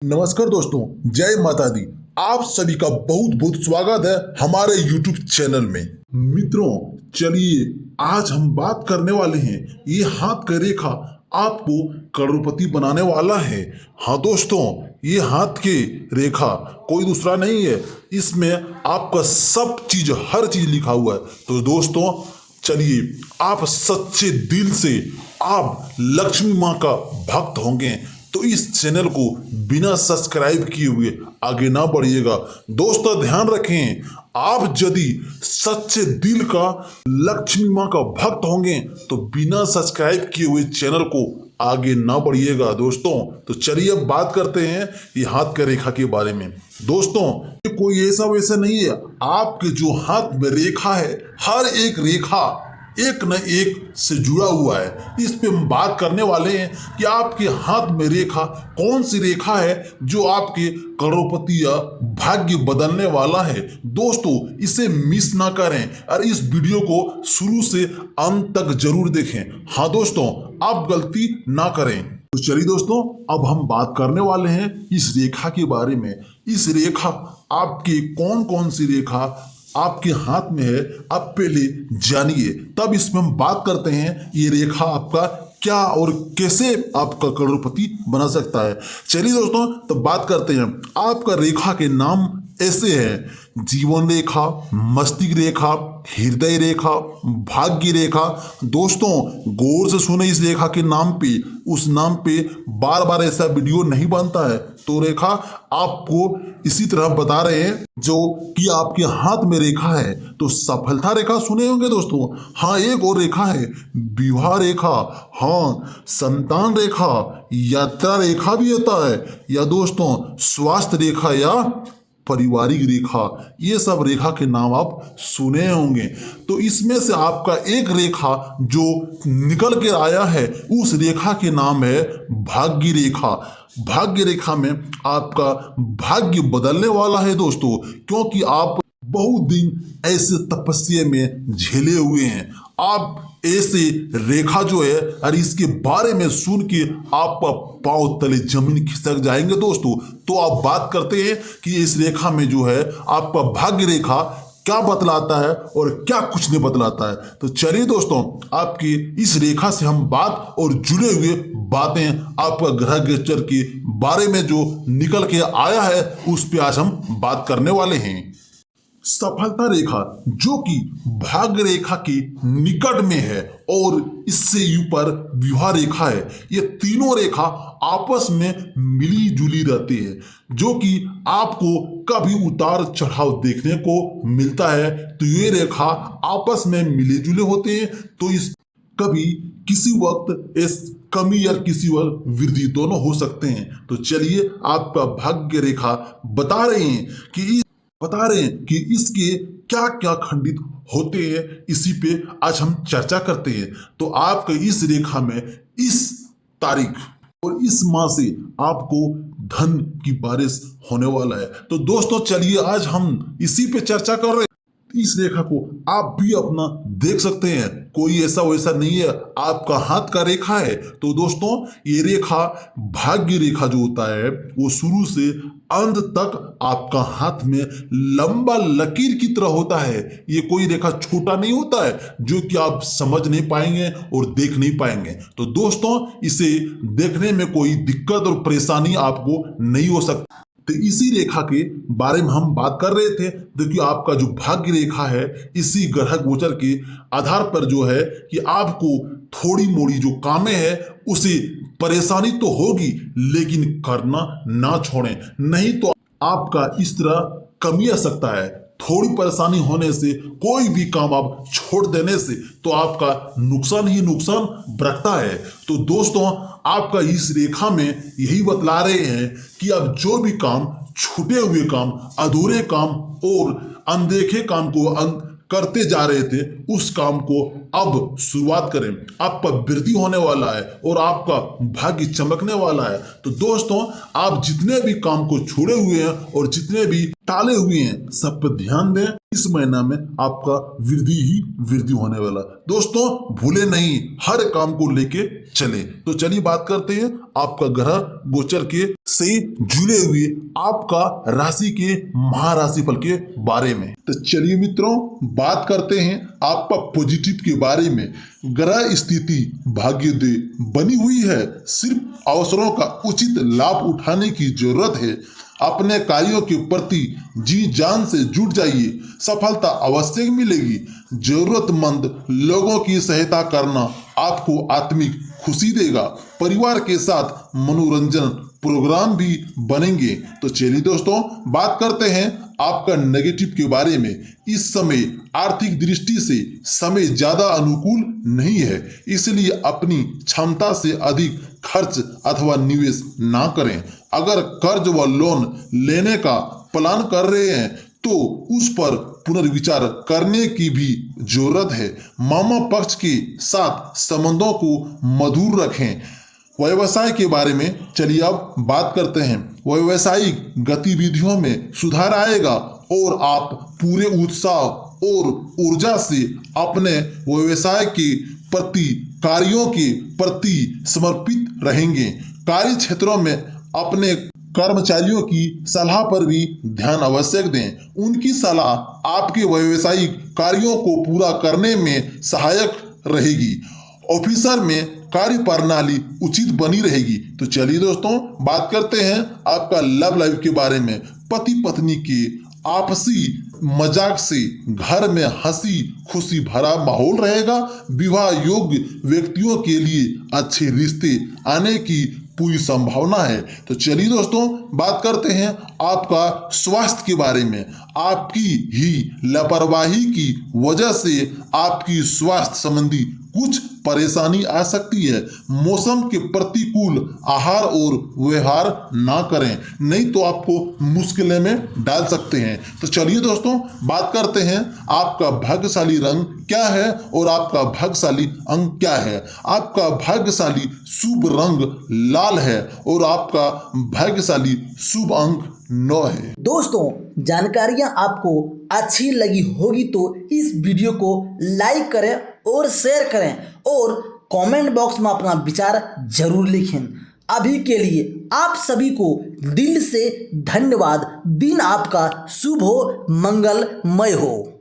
नमस्कार दोस्तों, जय माता दी। आप सभी का बहुत बहुत स्वागत है हमारे YouTube चैनल में। मित्रों, चलिए आज हम बात करने वाले हैं, ये हाथ का रेखा आपको करोड़पति बनाने वाला है। हाँ दोस्तों, ये हाथ की रेखा कोई दूसरा नहीं है, इसमें आपका सब चीज हर चीज लिखा हुआ है। तो दोस्तों चलिए, आप सच्चे दिल से आप लक्ष्मी माँ का भक्त होंगे तो इस चैनल को बिना सब्सक्राइब किए हुए आगे ना बढ़िएगा। दोस्तों ध्यान रखें, आप यदि सच्चे दिल का लक्ष्मी माँ का भक्त होंगे तो बिना सब्सक्राइब किए हुए चैनल को आगे ना बढ़िएगा। दोस्तों तो चलिए अब बात करते हैं ये हाथ के रेखा के बारे में। दोस्तों ये कोई ऐसा वैसा नहीं है, आपके जो हाथ में रेखा है हर एक रेखा एक न एक से जुड़ा हुआ है। इस पे हम बात करने वाले हैं कि आपके हाथ में रेखा कौन सी रेखा है जो आपके करोड़पति या भाग्य बदलने वाला है। दोस्तों इसे मिस ना करें और इस वीडियो को शुरू से अंत तक जरूर देखें। हाँ दोस्तों, आप गलती ना करें। तो चलिए दोस्तों, अब हम बात करने वाले हैं इस रेखा के बारे में। इस रेखा आपकी कौन कौन सी रेखा आपके हाथ में है, आप पहले जानिए, तब इसमें हम बात करते हैं ये रेखा आपका क्या और कैसे आपका करोड़पति बना सकता है। चलिए दोस्तों तो बात करते हैं। आपका रेखा के नाम ऐसे हैं: जीवन रेखा, मस्तिष्क रेखा, हृदय रेखा, भाग्य रेखा। दोस्तों गौर से सुने इस रेखा के नाम पे, उस नाम पे बार बार ऐसा वीडियो नहीं बनता है। तो रेखा आपको इसी तरह बता रहे हैं जो कि आपके हाथ में रेखा है। तो सफलता रेखा सुने होंगे दोस्तों। हाँ, एक और रेखा है विवाह रेखा, हाँ संतान रेखा, यात्रा रेखा भी होता है, या दोस्तों स्वास्थ्य रेखा या पारिवारिक रेखा। ये सब रेखा के नाम आप सुने होंगे। तो इसमें से आपका एक रेखा जो निकल के आया है उस रेखा के नाम है भाग्य रेखा। भाग्य रेखा में आपका भाग्य बदलने वाला है दोस्तों, क्योंकि आप बहुत दिन ऐसे तपस्या में झेले हुए हैं। आप ऐसे रेखा जो है और इसके बारे में सुन के आपका पांव तले जमीन खिसक जाएंगे दोस्तों। तो आप बात करते हैं कि इस रेखा में जो है आपका भाग्य रेखा क्या बतलाता है और क्या कुछ नहीं बतलाता है। तो चलिए दोस्तों, आपकी इस रेखा से हम बात और जुड़े हुए बातें आपका ग्रह गोचर के बारे में जो निकल के आया है उस पे आज हम बात करने वाले हैं। सफलता रेखा जो कि भाग्य रेखा के निकट में है और इससे ऊपर विवाह रेखा है। ये तीनों रेखा आपस में मिली जुली रहती है, जो कि आपको कभी उतार चढ़ाव देखने को मिलता है। तो ये रेखा आपस में मिले जुले होते हैं। तो इस कभी किसी वक्त इस कमी या किसी वक्त वृद्धि दोनों हो सकते हैं। तो चलिए आपका भाग्य रेखा बता रहे हैं कि इसके क्या क्या खंडित होते हैं, इसी पे आज हम चर्चा करते हैं। तो आपके इस रेखा में इस तारीख और इस माह से आपको धन की बारिश होने वाला है। तो दोस्तों चलिए आज हम इसी पे चर्चा कर रहे हैं। इस रेखा को आप भी अपना देख सकते हैं, कोई ऐसा वैसा नहीं है, आपका हाथ का रेखा है। तो दोस्तों ये रेखा भाग्य रेखा जो होता है वो शुरू से अंत तक आपका हाथ में लंबा लकीर की तरह होता है। ये कोई रेखा छोटा नहीं होता है जो कि आप समझ नहीं पाएंगे और देख नहीं पाएंगे। तो दोस्तों इसे देखने में कोई दिक्कत और परेशानी आपको नहीं हो सकती। तो इसी रेखा के बारे में हम बात कर रहे थे। देखिए आपका जो भाग्य रेखा है इसी ग्रह गोचर के आधार पर जो है कि आपको थोड़ी मोड़ी जो कामें हैं उसे परेशानी तो होगी, लेकिन करना ना छोड़ें, नहीं तो आपका इस तरह कमी आ सकता है। थोड़ी परेशानी होने से, कोई भी काम आप छोड़ देने से तो आपका नुकसान ही नुकसान बरकता है। तो दोस्तों आपका इस रेखा में यही बतला रहे हैं कि अब जो भी काम, छूटे हुए काम, अधूरे काम और अनदेखे काम को करते जा रहे थे, उस काम को अब शुरुआत करें। आपका वृद्धि होने वाला है और आपका भाग्य चमकने वाला है। तो दोस्तों, आप जितने भी काम को छोड़े हुए हैं और जितने भी टाले हुए हैं, सब पर ध्यान दें। इस महीना में आपका वृद्धि ही वृद्धि होने वाला। दोस्तों, भूले नहीं, हर काम को लेके चले। तो चलिए बात करते हैं आपका ग्रह गोचर के से जुड़े हुए आपका राशि के महाराशिफल के बारे में। तो चलिए मित्रों, बात करते हैं आपका पॉजिटिव के बारे में। ग्रह स्थिति भाग्योदय बनी हुई है। सिर्फ अवसरों का उचित लाभ उठाने की जरूरत है। अपने कार्यों के प्रति जी जान से जुट जाइए, सफलता अवश्य मिलेगी। जरूरतमंद लोगों की सहायता करना आपको आत्मिक खुशी देगा। परिवार के साथ मनोरंजन प्रोग्राम भी बनेंगे। तो चलिए दोस्तों, बात करते हैं आपका नेगेटिव के बारे में। इस समय आर्थिक दृष्टि से समय ज्यादा अनुकूल नहीं है, इसलिए अपनी क्षमता से अधिक खर्च अथवा निवेश ना करें। अगर कर्ज व लोन लेने का प्लान कर रहे हैं तो उस पर पुनर्विचार करने की भी जरूरत है। मामा पक्ष के साथ संबंधों को मधुर रखें। व्यवसाय के बारे में चलिए अब बात करते हैं। व्यावसायिक गतिविधियों में सुधार आएगा और आप पूरे उत्साह और ऊर्जा से अपने व्यवसाय के प्रति कार्यों के प्रति समर्पित रहेंगे। कार्य क्षेत्रों में अपने कर्मचारियों की सलाह पर भी ध्यान आवश्यक दें। उनकी सलाह आपके व्यावसायिक कार्यों को पूरा करने में सहायक रहेगी। ऑफिसर में कार्य प्रणाली उचित बनी रहेगी। तो चलिए दोस्तों, बात करते हैं आपका लव लाइफ के बारे में। पति पत्नी के आपसी मजाक से घर में हंसी खुशी भरा माहौल रहेगा। विवाह योग्य व्यक्तियों के लिए अच्छे रिश्ते आने की पूरी संभावना है। तो चलिए दोस्तों, बात करते हैं आपका स्वास्थ्य के बारे में। आपकी ही लापरवाही की वजह से आपकी स्वास्थ्य संबंधी कुछ परेशानी आ सकती है। मौसम के प्रतिकूल आहार और व्यवहार ना करें, नहीं तो आपको मुश्किलें में डाल सकते हैं। तो चलिए दोस्तों, बात करते हैं आपका भाग्यशाली रंग क्या है और आपका भाग्यशाली अंक क्या है। आपका भाग्यशाली शुभ रंग लाल है और आपका भाग्यशाली शुभ अंक 9 है। दोस्तों, जानकारियां आपको अच्छी लगी होगी तो इस वीडियो को लाइक करें और शेयर करें और कमेंट बॉक्स में अपना विचार जरूर लिखें। अभी के लिए आप सभी को दिल से धन्यवाद। दिन आपका शुभ हो, मंगलमय हो।